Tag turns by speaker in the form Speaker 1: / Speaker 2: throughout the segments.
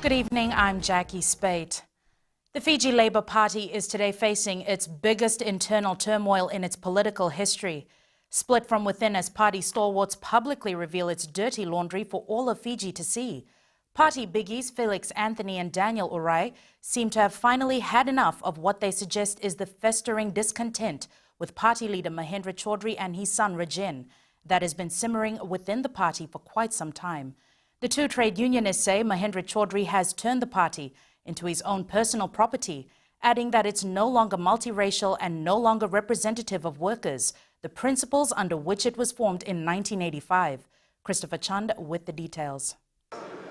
Speaker 1: Good evening, I'm Jackie Spate. The Fiji Labour Party is today facing its biggest internal turmoil in its political history. Split from within as party stalwarts publicly reveal its dirty laundry for all of Fiji to see. Party biggies Felix Anthony and Daniel Urai seem to have finally had enough of what they suggest is the festering discontent with party leader Mahendra Chaudhry and his son Rajen that has been simmering within the party for quite some time. The two trade unionists say Mahendra Chaudhry has turned the party into his own personal property, adding that it's no longer multiracial and no longer representative of workers, the principles under which it was formed in 1985. Christopher Chand with the details.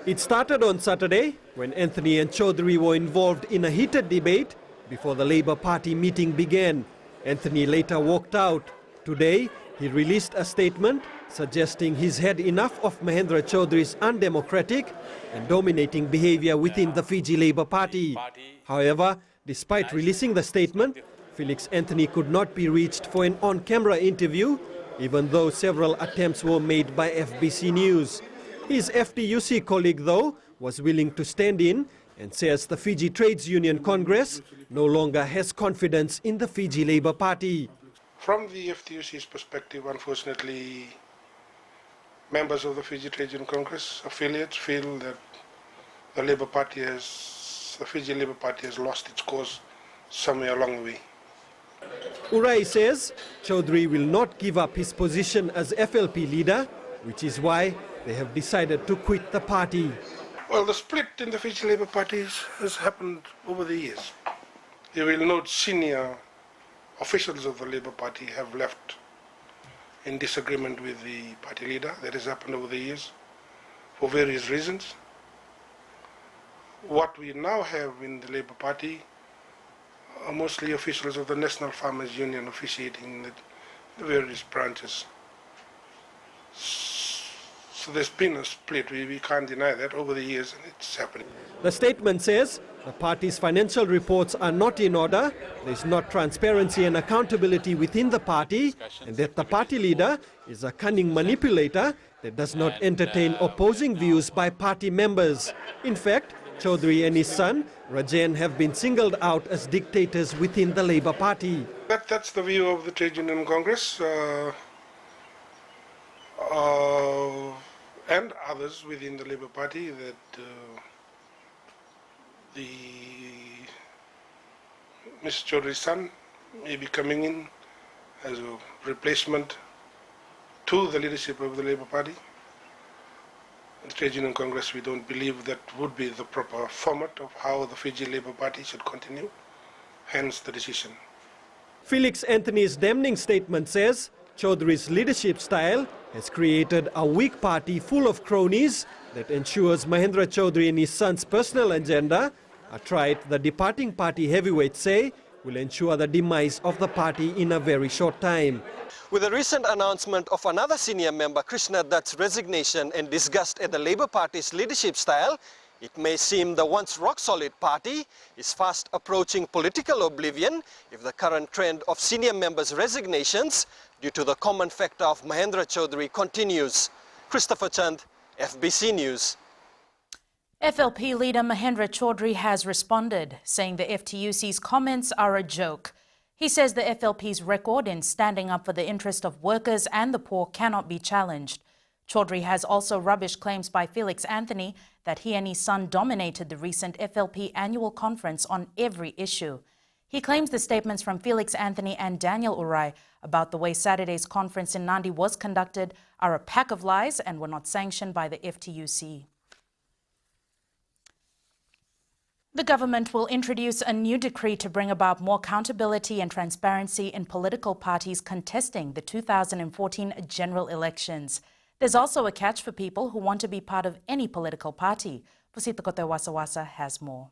Speaker 2: It started on Saturday when Anthony and Chaudhry were involved in a heated debate before the Labour Party meeting began. Anthony later walked out. Today, he released a statement suggesting he's had enough of Mahendra Chaudhry's undemocratic and dominating behavior within the Fiji Labour Party. However, despite releasing the statement, Felix Anthony could not be reached for an on-camera interview, even though several attempts were made by FBC News. His FTUC colleague, though, was willing to stand in and says the Fiji Trades Union Congress no longer has confidence in the Fiji Labour Party.
Speaker 3: From the FTUC's perspective, unfortunately, members of the Fiji Trades Union Congress affiliates feel that the Fiji Labour Party has lost its course somewhere along the way.
Speaker 2: Urai says Chaudhry will not give up his position as FLP leader, which is why they have decided to quit the party.
Speaker 3: Well, the split in the Fiji Labour Party has happened over the years. You will note senior officials of the Labour Party have left in disagreement with the party leader. That has happened over the years for various reasons. What we now have in the Labour Party are mostly officials of the National Farmers Union officiating the various branches. So there's been a split. We can't deny that over the years, and it's happening.
Speaker 2: The statement says the party's financial reports are not in order, there's not transparency and accountability within the party, and that the party leader is a cunning manipulator that does not entertain opposing views by party members. In fact, Chaudhry and his son, Rajen, have been singled out as dictators within the Labour Party.
Speaker 3: That's the view of the Trade Union Congress and others within the Labour Party, that Mr. Chaudhry's son may be coming in as a replacement to the leadership of the Labour Party. The Trade Union Congress, we don't believe that would be the proper format of how the Fiji Labour Party should continue, hence the decision.
Speaker 2: Felix Anthony's damning statement says Chaudhry's leadership style has created a weak party full of cronies that ensures Mahendra Chaudhry and his son's personal agenda, a trait the departing party heavyweights say will ensure the demise of the party in a very short time. With the recent announcement of another senior member, Krishna Dutt's resignation and disgust at the Labour Party's leadership style, it may seem the once rock-solid party is fast approaching political oblivion if the current trend of senior members' resignations due to the common factor of Mahendra Chaudhry continues. Christopher Chand, FBC News.
Speaker 1: FLP leader Mahendra Chaudhry has responded, saying the FTUC's comments are a joke. He says the FLP's record in standing up for the interest of workers and the poor cannot be challenged. Chaudhry has also rubbished claims by Felix Anthony that he and his son dominated the recent FLP annual conference on every issue. He claims the statements from Felix Anthony and Daniel Urai about the way Saturday's conference in Nandi was conducted are a pack of lies and were not sanctioned by the FTUC. The government will introduce a new decree to bring about more accountability and transparency in political parties contesting the 2014 general elections. There's also a catch for people who want to be part of any political party. Pusita Kote Wasawasa has more.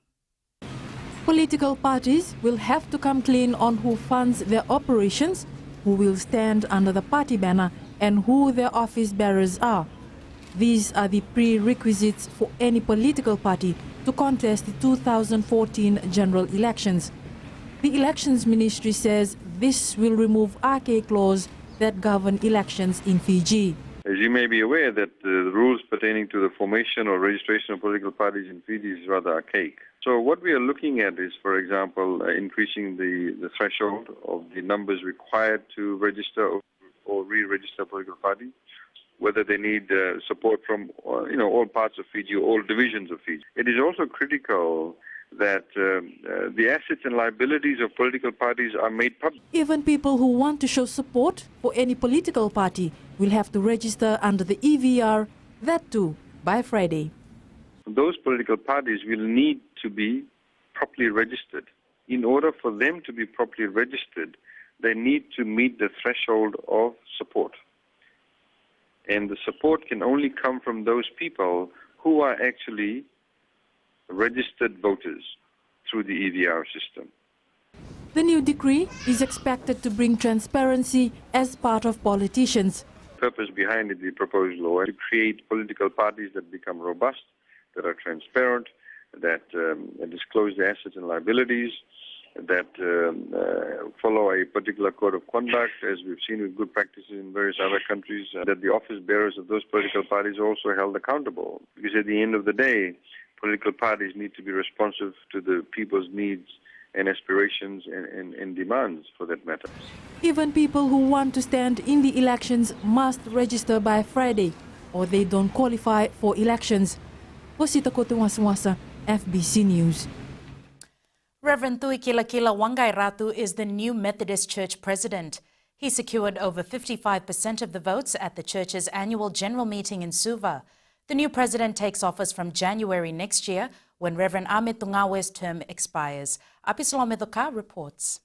Speaker 4: Political parties will have to come clean on who funds their operations, who will stand under the party banner, and who their office bearers are. These are the prerequisites for any political party to contest the 2014 general elections. The Elections Ministry says this will remove archaic laws that govern elections in Fiji.
Speaker 5: As you may be aware, that the rules pertaining to the formation or registration of political parties in Fiji is rather archaic. So what we are looking at is, for example, increasing the threshold of the numbers required to register or re-register a political party, whether they need support from all parts of Fiji or all divisions of Fiji. It is also critical that the assets and liabilities of political parties are made public.
Speaker 4: Even people who want to show support for any political party will have to register under the EVR, that too, by Friday.
Speaker 5: Those political parties will need to be properly registered. In order for them to be properly registered, they need to meet the threshold of support. And the support can only come from those people who are actually registered voters through the EVR system.
Speaker 4: The new decree is expected to bring transparency as part of politicians.
Speaker 5: The purpose behind the proposed law is to create political parties that become robust, that are transparent, that disclose their assets and liabilities, that follow a particular code of conduct, as we've seen with good practices in various other countries, that the office bearers of those political parties are also held accountable. Because at the end of the day, political parties need to be responsive to the people's needs and aspirations and demands, for that matter.
Speaker 4: Even people who want to stand in the elections must register by Friday, or they don't qualify for elections. Wasita Kotuwaswasa, FBC News.
Speaker 1: Reverend Tui Kilakila Wangai Ratu is the new Methodist Church president. He secured over 55% of the votes at the church's annual general meeting in Suva. The new president takes office from January next year, when Reverend Ahmed Tungawe's term expires. Apisalome Doka reports.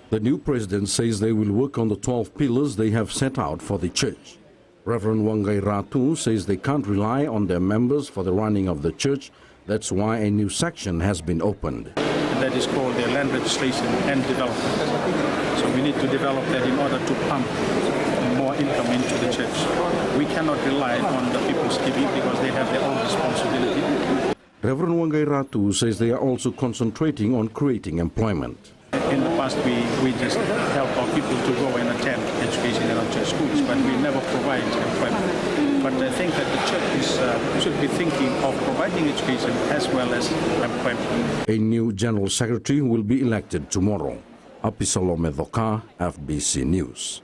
Speaker 6: The new president says they will work on the 12 pillars they have set out for the church. Reverend Wangai Ratu says they can't rely on their members for the running of the church. That's why a new section has been opened.
Speaker 7: That is called the land registration and development. So we need to develop that in order to pump more income into the church. We cannot rely on the people's giving because they have their own responsibility.
Speaker 6: Reverend Wangai Ratu says they are also concentrating on creating employment.
Speaker 7: In the past, we just help our people to go and attend education in our church schools, but we never provide employment. But I think that the church should be thinking of providing education as well as employment.
Speaker 6: A new general secretary will be elected tomorrow. Apisalome Doka, FBC News.